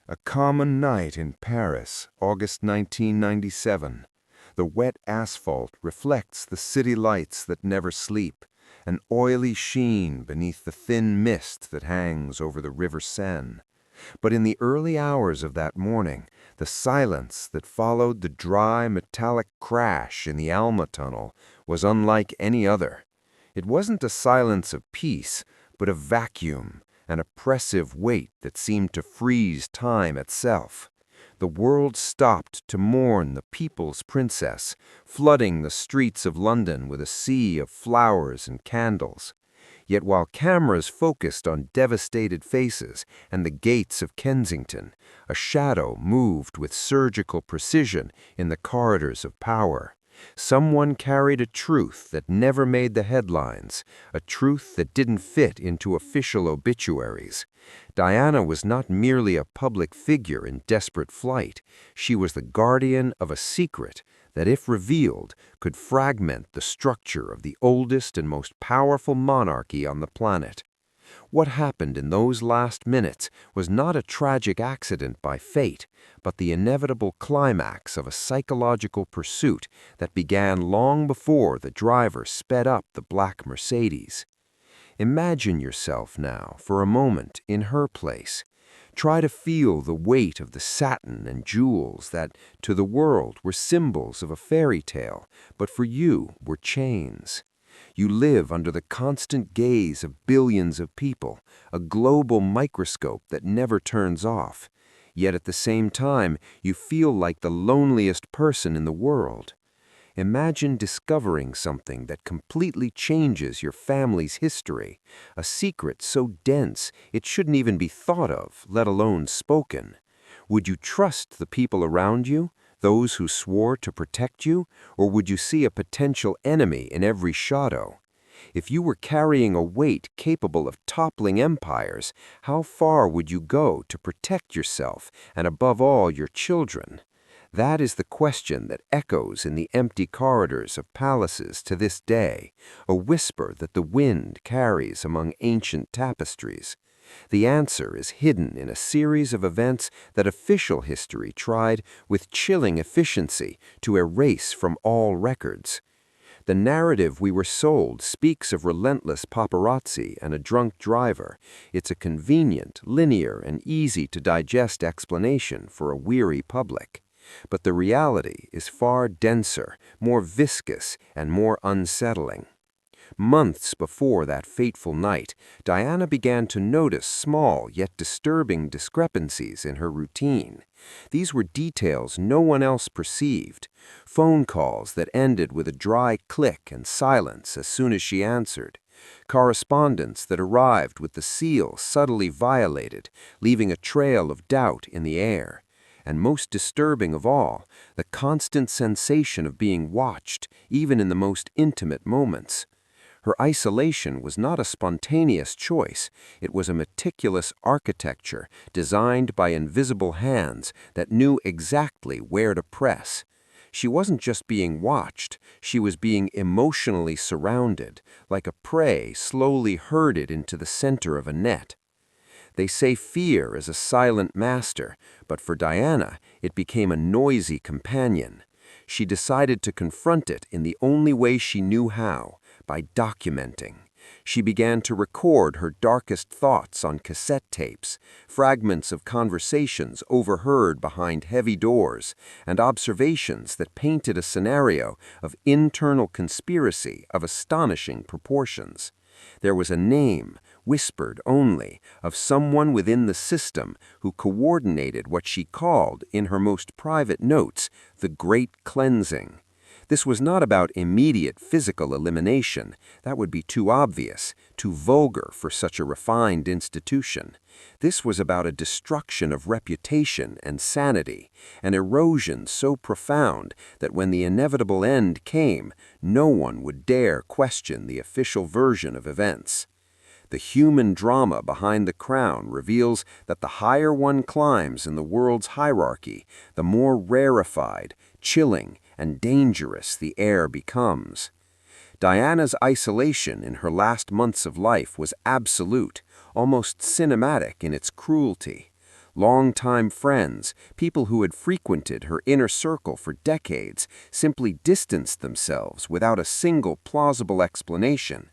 A common night in Paris, August 1997. The wet asphalt reflects the city lights that never sleep, an oily sheen beneath the thin mist that hangs over the River Seine. But in the early hours of that morning, the silence that followed the dry, metallic crash in the Alma Tunnel was unlike any other. It wasn't a silence of peace, but of vacuum, an oppressive weight that seemed to freeze time itself. The world stopped to mourn the people's princess, flooding the streets of London with a sea of flowers and candles. Yet while cameras focused on devastated faces and the gates of Kensington, a shadow moved with surgical precision in the corridors of power. Someone carried a truth that never made the headlines, a truth that didn't fit into official obituaries. Diana was not merely a public figure in desperate flight. She was the guardian of a secret that, if revealed, could fragment the structure of the oldest and most powerful monarchy on the planet. What happened in those last minutes was not a tragic accident by fate, but the inevitable climax of a psychological pursuit that began long before the driver sped up the black Mercedes. Imagine yourself now, for a moment, in her place. Try to feel the weight of the satin and jewels that, to the world, were symbols of a fairy tale, but for you were chains. You live under the constant gaze of billions of people, a global microscope that never turns off. Yet at the same time, you feel like the loneliest person in the world. Imagine discovering something that completely changes your family's history, a secret so dense it shouldn't even be thought of, let alone spoken. Would you trust the people around you, those who swore to protect you, or would you see a potential enemy in every shadow? If you were carrying a weight capable of toppling empires, how far would you go to protect yourself and, above all, your children? That is the question that echoes in the empty corridors of palaces to this day, a whisper that the wind carries among ancient tapestries. The answer is hidden in a series of events that official history tried with chilling efficiency to erase from all records. The narrative we were sold speaks of relentless paparazzi and a drunk driver. It's a convenient, linear, and easy-to-digest explanation for a weary public. But the reality is far denser, more viscous, and more unsettling. Months before that fateful night, Diana began to notice small yet disturbing discrepancies in her routine. These were details no one else perceived. Phone calls that ended with a dry click and silence as soon as she answered. Correspondence that arrived with the seal subtly violated, leaving a trail of doubt in the air. And most disturbing of all, the constant sensation of being watched, even in the most intimate moments. Her isolation was not a spontaneous choice. It was a meticulous architecture designed by invisible hands that knew exactly where to press. She wasn't just being watched, she was being emotionally surrounded, like a prey slowly herded into the center of a net. They say fear is a silent master, but for Diana, it became a noisy companion. She decided to confront it in the only way she knew how, by documenting. She began to record her darkest thoughts on cassette tapes, fragments of conversations overheard behind heavy doors, and observations that painted a scenario of internal conspiracy of astonishing proportions. There was a name, whispered only, of someone within the system who coordinated what she called, in her most private notes, the Great Cleansing. This was not about immediate physical elimination. That would be too obvious, too vulgar for such a refined institution. This was about a destruction of reputation and sanity, an erosion so profound that when the inevitable end came, no one would dare question the official version of events. The human drama behind the crown reveals that the higher one climbs in the world's hierarchy, the more rarefied, chilling, and dangerous the air becomes. Diana's isolation in her last months of life was absolute, almost cinematic in its cruelty. Longtime friends, people who had frequented her inner circle for decades, simply distanced themselves without a single plausible explanation.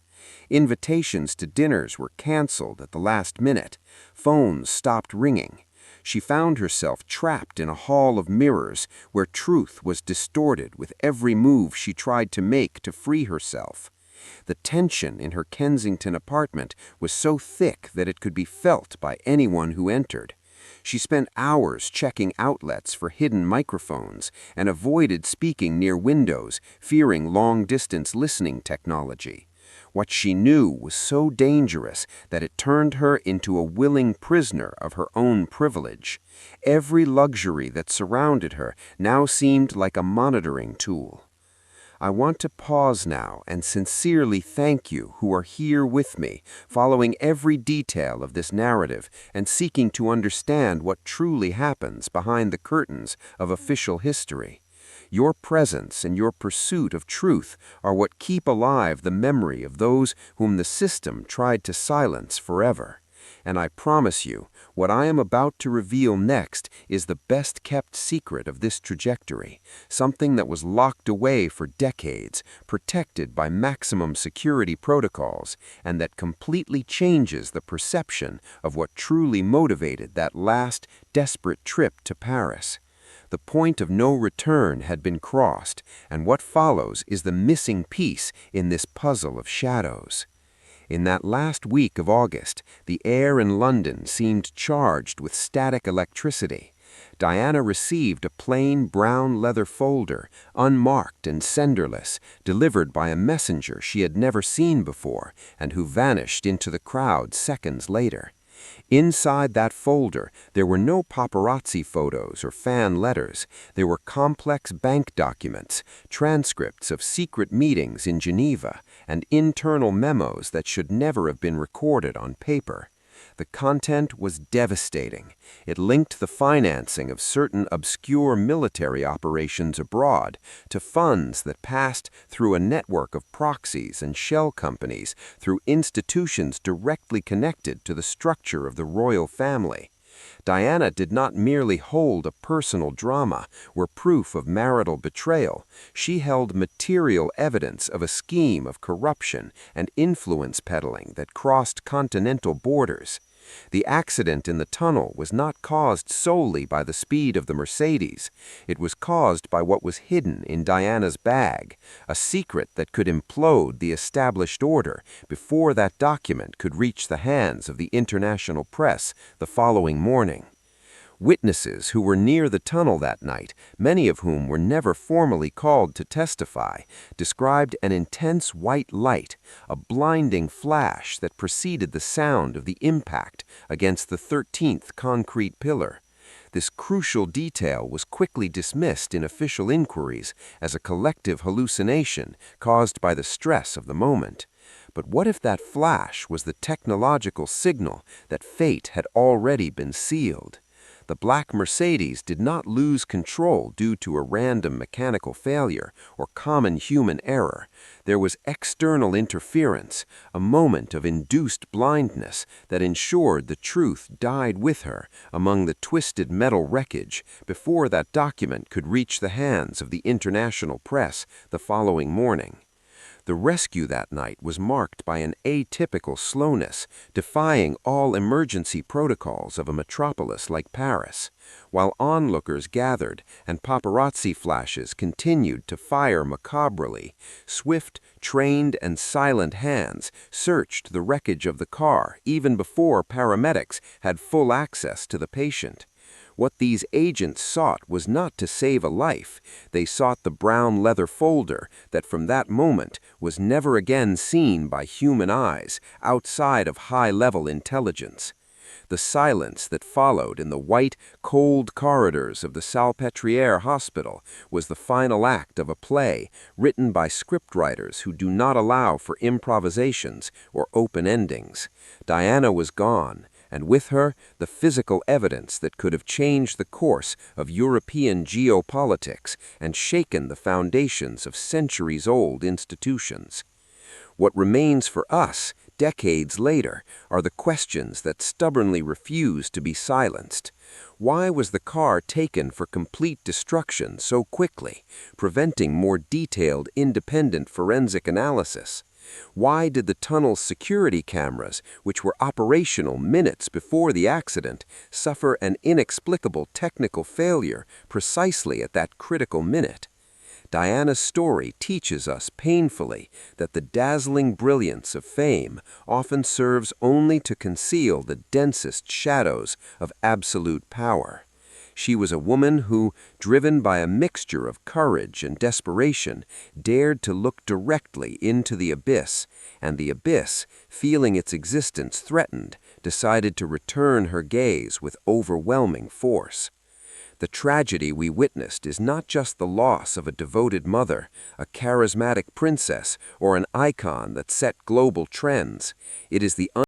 Invitations to dinners were canceled at the last minute. Phones stopped ringing. She found herself trapped in a hall of mirrors where truth was distorted with every move she tried to make to free herself. The tension in her Kensington apartment was so thick that it could be felt by anyone who entered. She spent hours checking outlets for hidden microphones and avoided speaking near windows, fearing long-distance listening technology. What she knew was so dangerous that it turned her into a willing prisoner of her own privilege. Every luxury that surrounded her now seemed like a monitoring tool. I want to pause now and sincerely thank you who are here with me, following every detail of this narrative and seeking to understand what truly happens behind the curtains of official history. Your presence and your pursuit of truth are what keep alive the memory of those whom the system tried to silence forever. And I promise you, what I am about to reveal next is the best-kept secret of this trajectory, something that was locked away for decades, protected by maximum security protocols, and that completely changes the perception of what truly motivated that last, desperate trip to Paris. The point of no return had been crossed, and what follows is the missing piece in this puzzle of shadows. In that last week of August, the air in London seemed charged with static electricity. Diana received a plain brown leather folder, unmarked and senderless, delivered by a messenger she had never seen before and who vanished into the crowd seconds later. Inside that folder, there were no paparazzi photos or fan letters. There were complex bank documents, transcripts of secret meetings in Geneva, and internal memos that should never have been recorded on paper. The content was devastating. It linked the financing of certain obscure military operations abroad to funds that passed through a network of proxies and shell companies through institutions directly connected to the structure of the royal family. Diana did not merely hold a personal drama where proof of marital betrayal. She held material evidence of a scheme of corruption and influence peddling that crossed continental borders. The accident in the tunnel was not caused solely by the speed of the Mercedes. It was caused by what was hidden in Diana's bag, a secret that could implode the established order before that document could reach the hands of the international press the following morning. Witnesses who were near the tunnel that night, many of whom were never formally called to testify, described an intense white light, a blinding flash that preceded the sound of the impact against the 13th concrete pillar. This crucial detail was quickly dismissed in official inquiries as a collective hallucination caused by the stress of the moment. But what if that flash was the technological signal that fate had already been sealed? The black Mercedes did not lose control due to a random mechanical failure or common human error. There was external interference, a moment of induced blindness that ensured the truth died with her among the twisted metal wreckage before that document could reach the hands of the international press the following morning. The rescue that night was marked by an atypical slowness, defying all emergency protocols of a metropolis like Paris. While onlookers gathered and paparazzi flashes continued to fire macabrely, swift, trained, and silent hands searched the wreckage of the car even before paramedics had full access to the patient. What these agents sought was not to save a life. They sought the brown leather folder that from that moment was never again seen by human eyes outside of high-level intelligence. The silence that followed in the white, cold corridors of the Salpêtrière Hospital was the final act of a play written by scriptwriters who do not allow for improvisations or open endings. Diana was gone, and with her the physical evidence that could have changed the course of European geopolitics and shaken the foundations of centuries-old institutions. What remains for us, decades later, are the questions that stubbornly refuse to be silenced. Why was the car taken for complete destruction so quickly, preventing more detailed, independent forensic analysis? Why did the tunnel's security cameras, which were operational minutes before the accident, suffer an inexplicable technical failure precisely at that critical minute? Diana's story teaches us painfully that the dazzling brilliance of fame often serves only to conceal the densest shadows of absolute power. She was a woman who, driven by a mixture of courage and desperation, dared to look directly into the abyss, and the abyss, feeling its existence threatened, decided to return her gaze with overwhelming force. The tragedy we witnessed is not just the loss of a devoted mother, a charismatic princess, or an icon that set global trends. It is the